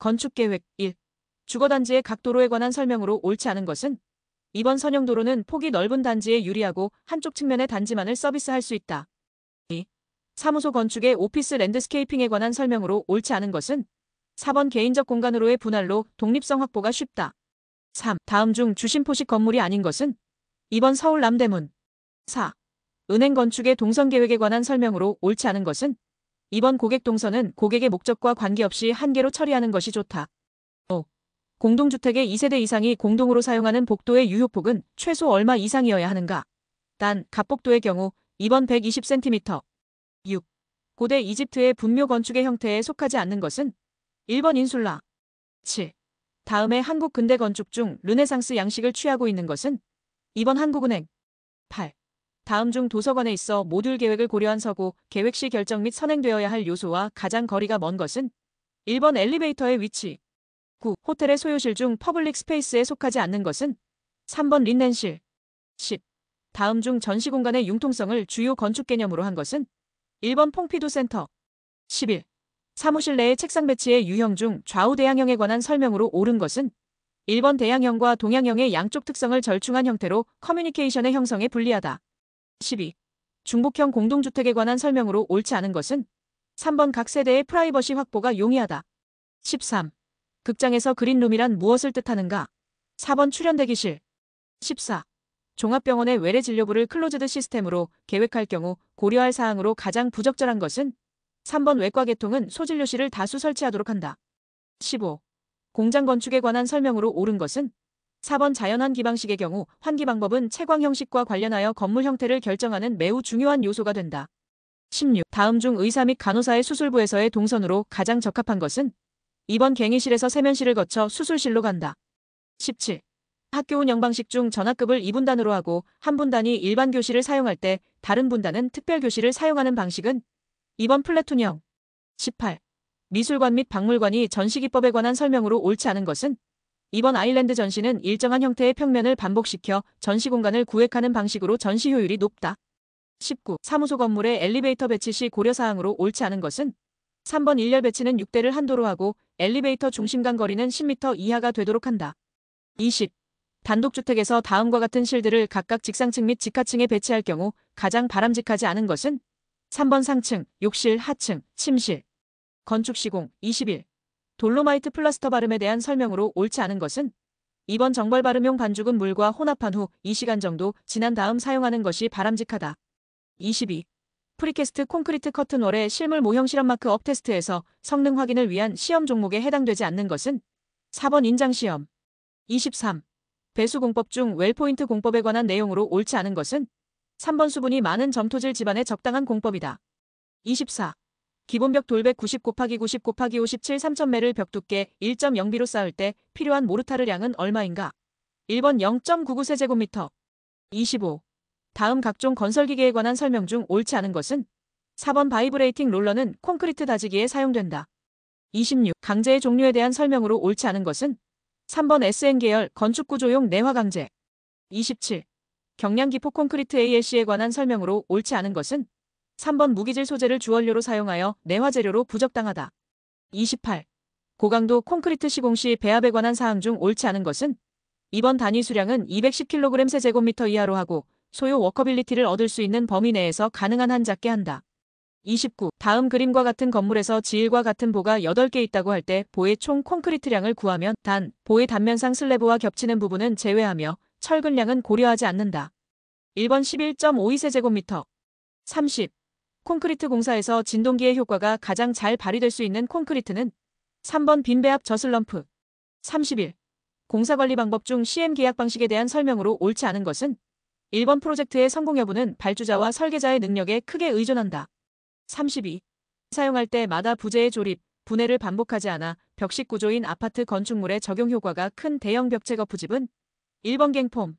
건축계획 1. 주거단지의 각도로에 관한 설명으로 옳지 않은 것은 이번 선형도로는 폭이 넓은 단지에 유리하고 한쪽 측면의 단지만을 서비스할 수 있다. 2. 사무소 건축의 오피스 랜드스케이핑에 관한 설명으로 옳지 않은 것은 4번 개인적 공간으로의 분할로 독립성 확보가 쉽다. 3. 다음 중 주심포식 건물이 아닌 것은 2번 서울 남대문. 4. 은행 건축의 동선 계획에 관한 설명으로 옳지 않은 것은 2번 고객 동선은 고객의 목적과 관계없이 한 개로 처리하는 것이 좋다. 5. 공동주택의 2세대 이상이 공동으로 사용하는 복도의 유효폭은 최소 얼마 이상이어야 하는가? 단, 갑복도의 경우 2번 120cm. 6. 고대 이집트의 분묘 건축의 형태에 속하지 않는 것은 1번 인슐라. 7. 다음에 한국 근대 건축 중 르네상스 양식을 취하고 있는 것은 2번 한국은행. 8. 다음 중 도서관에 있어 모듈 계획을 고려한 서고 계획 시 결정 및 선행되어야 할 요소와 가장 거리가 먼 것은 1번 엘리베이터의 위치. 9. 호텔의 소요실 중 퍼블릭 스페이스에 속하지 않는 것은 3번 린넨실. 10. 다음 중 전시공간의 융통성을 주요 건축 개념으로 한 것은 1번 퐁피두 센터. 11. 사무실 내의 책상 배치의 유형 중 좌우 대양형에 관한 설명으로 옳은 것은 1번 대양형과 동양형의 양쪽 특성을 절충한 형태로 커뮤니케이션의 형성에 불리하다. 12. 중복형 공동주택에 관한 설명으로 옳지 않은 것은 3번 각 세대의 프라이버시 확보가 용이하다. 13. 극장에서 그린룸이란 무엇을 뜻하는가? 4번 출연대기실. 14. 종합병원의 외래 진료부를 클로즈드 시스템으로 계획할 경우 고려할 사항으로 가장 부적절한 것은 3번 외과 계통은 소진료실을 다수 설치하도록 한다. 15. 공장 건축에 관한 설명으로 옳은 것은 4번 자연환 기방식의 경우 환기 방법은 채광 형식과 관련하여 건물 형태를 결정하는 매우 중요한 요소가 된다. 16. 다음 중 의사 및 간호사의 수술부에서의 동선으로 가장 적합한 것은 2번 갱의실에서 세면실을 거쳐 수술실로 간다. 17. 학교 운영 방식 중 전학급을 2분단으로 하고 한 분단이 일반 교실을 사용할 때 다른 분단은 특별 교실을 사용하는 방식은 2번 플래툰형. 18. 미술관 및 박물관이 전시기법에 관한 설명으로 옳지 않은 것은 2번 아일랜드 전시는 일정한 형태의 평면을 반복시켜 전시 공간을 구획하는 방식으로 전시 효율이 높다. 19. 사무소 건물의 엘리베이터 배치 시 고려사항으로 옳지 않은 것은 3번 일렬 배치는 6대를 한도로 하고 엘리베이터 중심 간 거리는 10m 이하가 되도록 한다. 20. 단독주택에서 다음과 같은 실들을 각각 직상층 및 직하층에 배치할 경우 가장 바람직하지 않은 것은 3번 상층, 욕실, 하층, 침실. 건축시공 21. 돌로마이트 플라스터 바름에 대한 설명으로 옳지 않은 것은 2번 정벌 바름용 반죽은 물과 혼합한 후 2시간 정도 지난 다음 사용하는 것이 바람직하다. 22. 프리캐스트 콘크리트 커튼월의 실물 모형 실험 마크 업 테스트에서 성능 확인을 위한 시험 종목에 해당되지 않는 것은 4번 인장시험. 23. 배수공법 중 웰포인트 공법에 관한 내용으로 옳지 않은 것은 3번 수분이 많은 점토질 집안의 적당한 공법이다. 24. 기본벽 돌백 90 곱하기 90 곱하기 57 3,000매를 벽 두께 1.0B로 쌓을 때 필요한 모르타르 양은 얼마인가? 1번 0.99세제곱미터. 25. 다음 각종 건설기계에 관한 설명 중 옳지 않은 것은 4번 바이브레이팅 롤러는 콘크리트 다지기에 사용된다. 26. 강제의 종류에 대한 설명으로 옳지 않은 것은 3번 SN계열 건축구조용 내화강제. 27. 경량기포 콘크리트 ALC에 관한 설명으로 옳지 않은 것은 3번 무기질 소재를 주원료로 사용하여 내화재료로 부적당하다. 28. 고강도 콘크리트 시공 시 배합에 관한 사항 중 옳지 않은 것은 2번 단위 수량은 210kg 세제곱미터 이하로 하고 소요 워커빌리티를 얻을 수 있는 범위 내에서 가능한 한 작게 한다. 29. 다음 그림과 같은 건물에서 지일과 같은 보가 8개 있다고 할 때 보의 총 콘크리트량을 구하면 단, 보의 단면상 슬래브와 겹치는 부분은 제외하며 철근량은 고려하지 않는다. 1번 11.52세제곱미터. 30. 콘크리트 공사에서 진동기의 효과가 가장 잘 발휘될 수 있는 콘크리트는 3번 빈배합 저슬럼프. 31. 공사관리 방법 중 CM 계약 방식에 대한 설명으로 옳지 않은 것은 1번 프로젝트의 성공 여부는 발주자와 설계자의 능력에 크게 의존한다. 32. 사용할 때마다 부재의 조립, 분해를 반복하지 않아 벽식 구조인 아파트 건축물의 적용 효과가 큰 대형 벽 제거 부집은 1번 갱폼.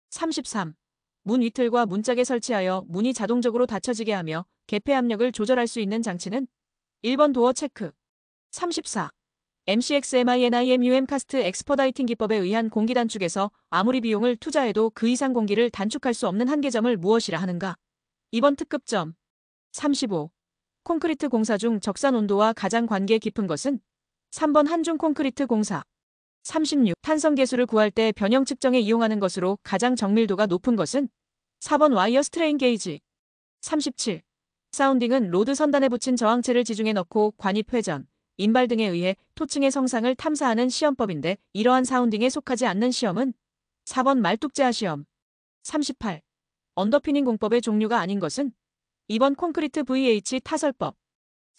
33. 문 위틀과 문짝에 설치하여 문이 자동적으로 닫혀지게 하며 개폐 압력을 조절할 수 있는 장치는 1번 도어 체크. 34. MCXMINIMUM 카스트 엑스퍼다이팅 기법에 의한 공기 단축에서 아무리 비용을 투자해도 그 이상 공기를 단축할 수 없는 한계점을 무엇이라 하는가? 2번 특급점. 35. 콘크리트 공사 중 적산 온도와 가장 관계 깊은 것은 3번 한중 콘크리트 공사. 36. 탄성 계수를 구할 때 변형 측정에 이용하는 것으로 가장 정밀도가 높은 것은 4번 와이어 스트레인 게이지. 37. 사운딩은 로드 선단에 붙인 저항체를 지중해 넣고 관입 회전, 인발 등에 의해 토층의 성상을 탐사하는 시험법인데 이러한 사운딩에 속하지 않는 시험은 4번 말뚝제화 시험. 38. 언더피닝 공법의 종류가 아닌 것은 2번 콘크리트 VH 타설법.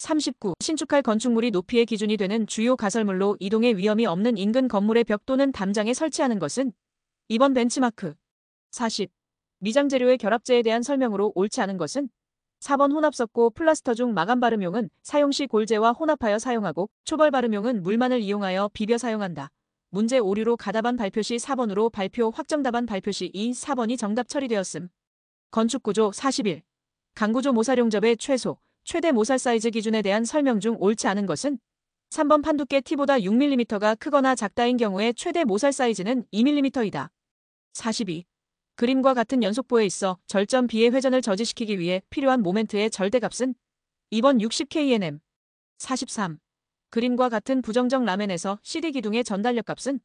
39. 신축할 건축물이 높이의 기준이 되는 주요 가설물로 이동의 위험이 없는 인근 건물의 벽 또는 담장에 설치하는 것은 2번 벤치마크. 40. 미장 재료의 결합제에 대한 설명으로 옳지 않은 것은 4번 혼합석고 플라스터 중 마감 발음용은 사용 시 골재와 혼합하여 사용하고 초벌 발음용은 물만을 이용하여 비벼 사용한다. 문제 오류로 가답안 발표 시 4번으로 발표 확정답안 발표 시 2, 4번이 정답 처리되었음. 건축구조 41. 강구조 모살용접의 최소, 최대 모살 사이즈 기준에 대한 설명 중 옳지 않은 것은 3번 판두께 T보다 6mm가 크거나 작다인 경우에 최대 모살 사이즈는 2mm이다. 42. 그림과 같은 연속보에 있어 절점 B의 회전을 저지시키기 위해 필요한 모멘트의 절대값은 2번 60kNm. 43. 그림과 같은 부정적 라멘에서 CD 기둥의 전달력 값은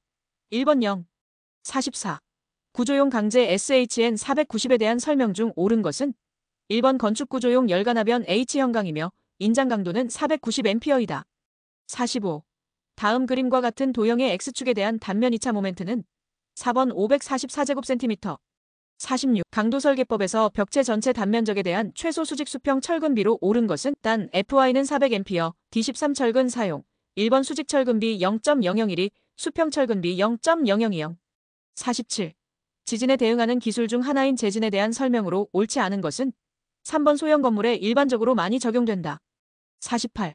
1번 0. 44. 구조용 강제 SHN 490에 대한 설명 중 옳은 것은 1번 건축구조용 열간하변 H형강이며 인장 강도는 490A이다. 45. 다음 그림과 같은 도형의 X축에 대한 단면 2차 모멘트는 4번 544제곱cm. 46. 강도 설계법에서 벽체 전체 단면적에 대한 최소 수직 수평 철근비로 옳은 것은 단 FY는 400A, D13 철근 사용. 1번 수직 철근비 0.001이, 수평 철근비 0.0020. 47. 지진에 대응하는 기술 중 하나인 제진에 대한 설명으로 옳지 않은 것은 3번 소형 건물에 일반적으로 많이 적용된다. 48.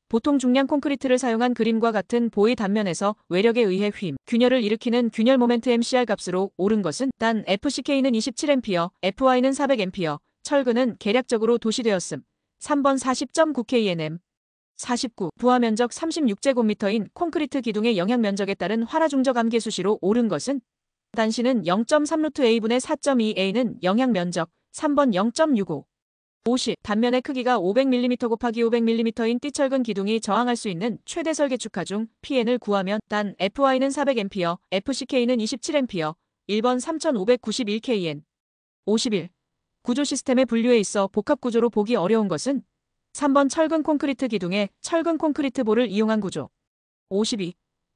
보통 중량 콘크리트를 사용한 그림과 같은 보의 단면에서 외력에 의해 휨, 균열을 일으키는 균열 모멘트 MCR 값으로 옳은 것은 단 FCK는 27A, FY는 400A, 철근은 계략적으로 도시되었음. 3번 40.9kNm. 49. 부하 면적 36제곱미터인 콘크리트 기둥의 영향 면적에 따른 활화중적 암계수시로 옳은 것은 단시는 0.3루트 A분의 4.2A는 영향 면적, 3번 0.65. 50. 단면의 크기가 500mm 곱하기 500mm인 띠철근 기둥이 저항할 수 있는 최대 설계 축하 중 PN을 구하면 단 FY는 400A, FCK는 27A, 1번 3591kN. 51. 구조 시스템의 분류에 있어 복합 구조로 보기 어려운 것은 3번 철근 콘크리트 기둥에 철근 콘크리트 볼을 이용한 구조. 52.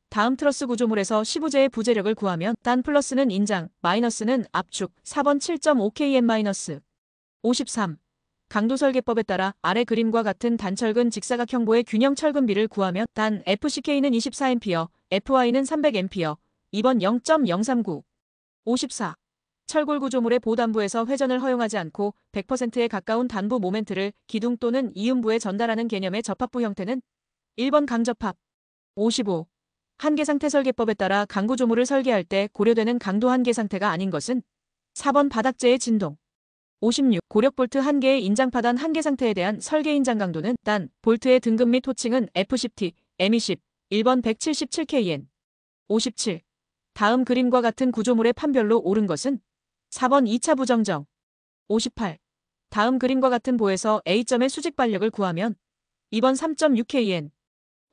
다음 트러스 구조물에서 시부재의 부재력을 구하면 단 플러스는 인장, 마이너스는 압축, 4번 7.5kN-. 53. 강도 설계법에 따라 아래 그림과 같은 단철근 직사각형보의 균형 철근비를 구하면 단 FCK는 24A, FY는 300A, 2번 0.039. 54. 철골 구조물의 보단부에서 회전을 허용하지 않고 100%에 가까운 단부 모멘트를 기둥 또는 이음부에 전달하는 개념의 접합부 형태는 1번 강접합. 55. 한계상태 설계법에 따라 강구조물을 설계할 때 고려되는 강도 한계상태가 아닌 것은 4번 바닥재의 진동. 56. 고력 볼트 1개의 인장파단 한계 상태에 대한 설계 인장 강도는 단, 볼트의 등급 및 호칭은 F10T, M20, 1번 177kN. 57. 다음 그림과 같은 구조물의 판별로 옳은 것은 4번 2차 부정정. 58. 다음 그림과 같은 보에서 A점의 수직 발력을 구하면 2번 3.6kN.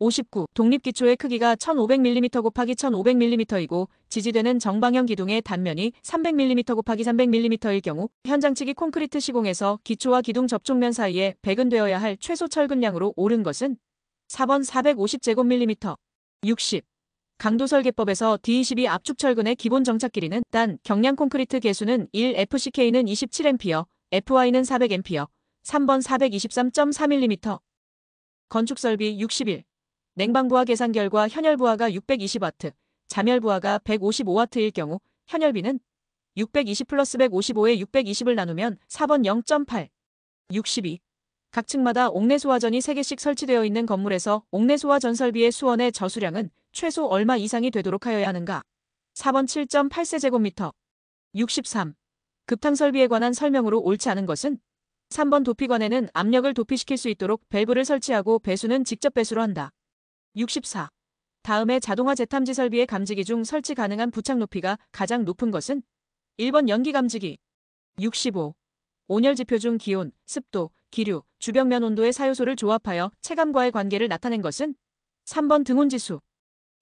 59. 독립기초의 크기가 1500mm 곱하기 1500mm이고 지지되는 정방형 기둥의 단면이 300mm 곱하기 300mm일 경우 현장치기 콘크리트 시공에서 기초와 기둥 접촉면 사이에 배근되어야 할 최소 철근량으로 옳은 것은 4번 450제곱밀리미터. 60. 강도 설계법에서 D22 압축 철근의 기본 정착 길이는 단 경량 콘크리트 개수는 1, FCK는 27A, FY는 400A, 3번 423.4mm. 건축설비 61. 냉방부하 계산 결과 현열부하가 620W, 자멸부하가 155W일 경우 현열비는 620 플러스 155에 620을 나누면 4번 0.8. 62. 각 층마다 옥내소화전이 3개씩 설치되어 있는 건물에서 옥내소화 전설비의 수원의 저수량은 최소 얼마 이상이 되도록 하여야 하는가? 4번 7.8세제곱미터. 63. 급탕설비에 관한 설명으로 옳지 않은 것은 3번 도피관에는 압력을 도피시킬 수 있도록 밸브를 설치하고 배수는 직접 배수로 한다. 64. 다음에 자동화 재탐지 설비의 감지기 중 설치 가능한 부착 높이가 가장 높은 것은 1번 연기 감지기. 65. 온열 지표 중 기온, 습도, 기류, 주변면 온도의 사요소를 조합하여 체감과의 관계를 나타낸 것은 3번 등온지수.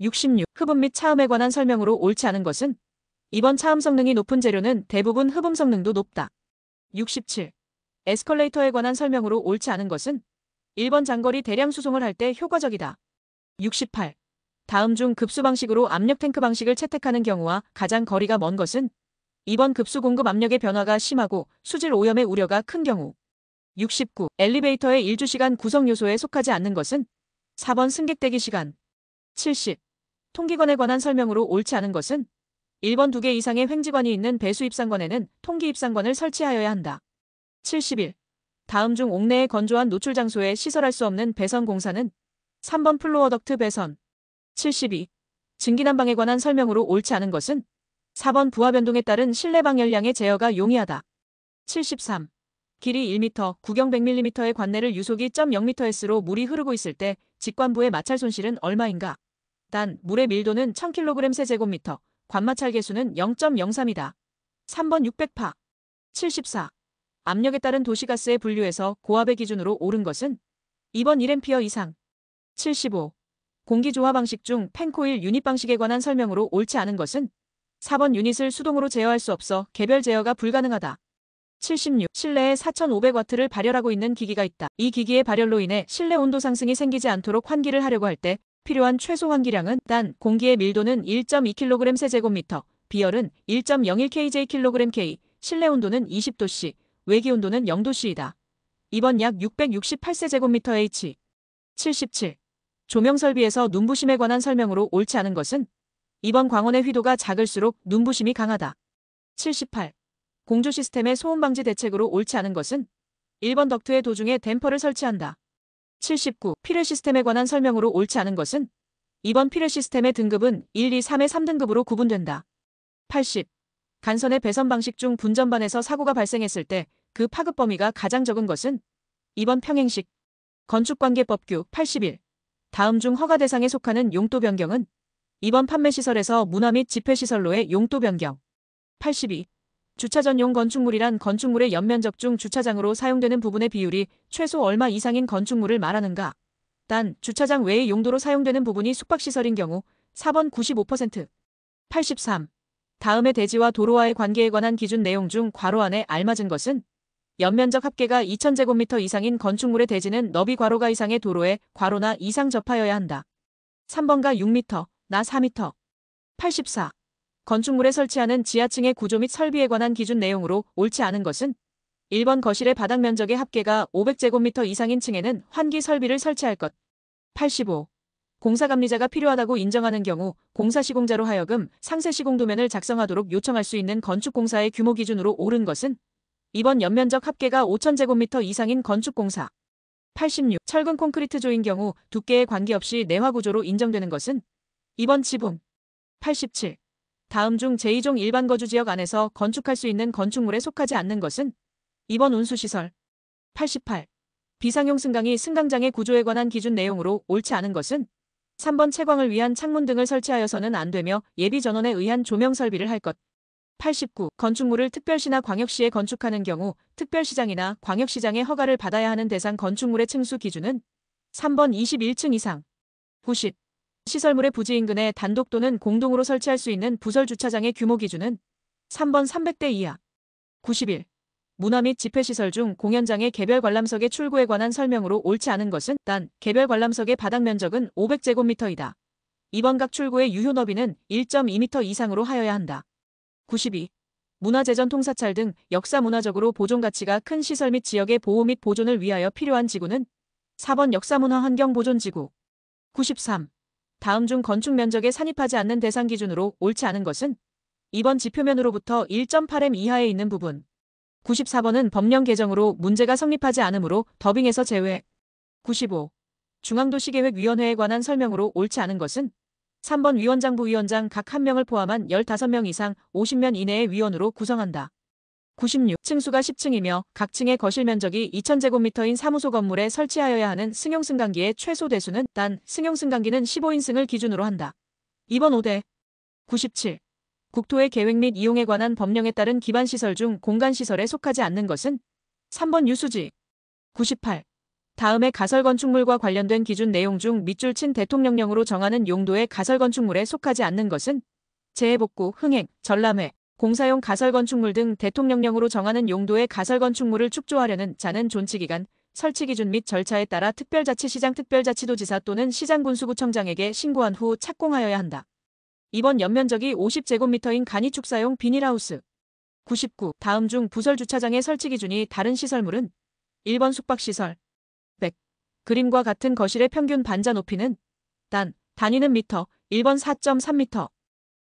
66. 흡음 및 차음에 관한 설명으로 옳지 않은 것은 2번 차음 성능이 높은 재료는 대부분 흡음 성능도 높다. 67. 에스컬레이터에 관한 설명으로 옳지 않은 것은 1번 장거리 대량 수송을 할 때 효과적이다. 68. 다음 중 급수 방식으로 압력 탱크 방식을 채택하는 경우와 가장 거리가 먼 것은 2번 급수 공급 압력의 변화가 심하고 수질 오염의 우려가 큰 경우. 69. 엘리베이터의 일주시간 구성 요소에 속하지 않는 것은 4번 승객 대기 시간. 70. 통기관에 관한 설명으로 옳지 않은 것은 1번 2개 이상의 횡지관이 있는 배수 입상관에는 통기 입상관을 설치하여야 한다. 71. 다음 중 옥내의 건조한 노출 장소에 시설할 수 없는 배선 공사는 3번 플로어 덕트 배선. 72. 증기난방에 관한 설명으로 옳지 않은 것은 4번 부하 변동에 따른 실내 방열량의 제어가 용이하다. 73. 길이 1m, 구경 100mm의 관내를 유속이 0.0ms로 물이 흐르고 있을 때 직관부의 마찰 손실은 얼마인가? 단, 물의 밀도는 1000kg 세제곱미터, 관마찰 계수는 0.03이다. 3번 600파. 74. 압력에 따른 도시가스의 분류에서 고압의 기준으로 옳은 것은 2번 1A 이상. 75. 공기조화 방식 중 펜코일 유닛 방식에 관한 설명으로 옳지 않은 것은 4번 유닛을 수동으로 제어할 수 없어 개별 제어가 불가능하다. 76. 실내에 4500W를 발열하고 있는 기기가 있다. 이 기기의 발열로 인해 실내 온도 상승이 생기지 않도록 환기를 하려고 할 때 필요한 최소 환기량은 단 공기의 밀도는 1.2kg 세제곱미터, 비열은 1.01kJ/kg/K, 실내 온도는 20도씨, 외기 온도는 0도씨이다. 이번 약 668세제곱미터/H. 77. 조명 설비에서 눈부심에 관한 설명으로 옳지 않은 것은 2번 광원의 휘도가 작을수록 눈부심이 강하다. 78. 공조 시스템의 소음 방지 대책으로 옳지 않은 것은 1번 덕트의 도중에 댐퍼를 설치한다. 79. 필요 시스템에 관한 설명으로 옳지 않은 것은 2번 필요 시스템의 등급은 1, 2, 3의 3등급으로 구분된다. 80. 간선의 배선 방식 중 분전반에서 사고가 발생했을 때 그 파급 범위가 가장 적은 것은 2번 평행식. 건축관계법규 81. 다음 중 허가 대상에 속하는 용도 변경은 2번 판매시설에서 문화 및 집회시설로의 용도 변경. 82. 주차 전용 건축물이란 건축물의 연면적 중 주차장으로 사용되는 부분의 비율이 최소 얼마 이상인 건축물을 말하는가? 단, 주차장 외의 용도로 사용되는 부분이 숙박시설인 경우 4번 95%. 83. 다음의 대지와 도로와의 관계에 관한 기준 내용 중 괄호 안에 알맞은 것은 연면적 합계가 2000제곱미터 이상인 건축물의 대지는 너비 괄호가 이상의 도로에 괄호나 이상 접하여야 한다. 3번가 6m, 나 4m. 84. 건축물에 설치하는 지하층의 구조 및 설비에 관한 기준 내용으로 옳지 않은 것은 1번 거실의 바닥 면적의 합계가 500제곱미터 이상인 층에는 환기 설비를 설치할 것. 85. 공사감리자가 필요하다고 인정하는 경우 공사시공자로 하여금 상세시공도면을 작성하도록 요청할 수 있는 건축공사의 규모 기준으로 옳은 것은 2번 연면적 합계가 5000제곱미터 이상인 건축공사. 86. 철근 콘크리트 조인 경우 두께에 관계없이 내화구조로 인정되는 것은 2번 지붕. 87. 다음 중 제2종 일반 거주지역 안에서 건축할 수 있는 건축물에 속하지 않는 것은 2번 운수시설. 88. 비상용 승강이 승강장의 구조에 관한 기준 내용으로 옳지 않은 것은 3번 채광을 위한 창문 등을 설치하여서는 안 되며 예비 전원에 의한 조명 설비를 할 것. 89. 건축물을 특별시나 광역시에 건축하는 경우 특별시장이나 광역시장의 허가를 받아야 하는 대상 건축물의 층수 기준은 3번 21층 이상. 90. 시설물의 부지 인근에 단독 또는 공동으로 설치할 수 있는 부설 주차장의 규모 기준은 3번 300대 이하. 91. 문화 및 집회시설 중 공연장의 개별 관람석의 출구에 관한 설명으로 옳지 않은 것은 단 개별 관람석의 바닥 면적은 500제곱미터이다. 2번 각 출구의 유효 너비는 1.2m 이상으로 하여야 한다. 92. 문화재전 통사찰 등 역사 문화적으로 보존 가치가 큰 시설 및 지역의 보호 및 보존을 위하여 필요한 지구는 4번 역사문화환경보존지구. 93. 다음 중 건축 면적에 산입하지 않는 대상 기준으로 옳지 않은 것은 2번 지표면으로부터 1.8m 이하에 있는 부분. 94번은 법령 개정으로 문제가 성립하지 않으므로 더빙에서 제외. 95. 중앙도시계획위원회에 관한 설명으로 옳지 않은 것은 3번 위원장 부위원장 각 1명을 포함한 15명 이상 50면 이내의 위원으로 구성한다. 96. 층수가 10층이며 각 층의 거실 면적이 2000제곱미터인 사무소 건물에 설치하여야 하는 승용승강기의 최소 대수는 단 승용승강기는 15인승을 기준으로 한다. 2번 5대. 97. 국토의 계획 및 이용에 관한 법령에 따른 기반시설 중 공간시설에 속하지 않는 것은 3번 유수지. 98. 다음에 가설건축물과 관련된 기준 내용 중 밑줄 친 대통령령으로 정하는 용도의 가설건축물에 속하지 않는 것은 재해복구, 흥행, 전람회, 공사용 가설건축물 등 대통령령으로 정하는 용도의 가설건축물을 축조하려는 자는 존치기간, 설치기준 및 절차에 따라 특별자치시장 특별자치도지사 또는 시장군수구청장에게 신고한 후 착공하여야 한다. 2번 연면적이 50제곱미터인 간이축사용 비닐하우스. 99. 다음 중 부설주차장의 설치기준이 다른 시설물은 1번 숙박시설. 100. 그림과 같은 거실의 평균 반자 높이는 단위는 미터. 1번 4.3미터.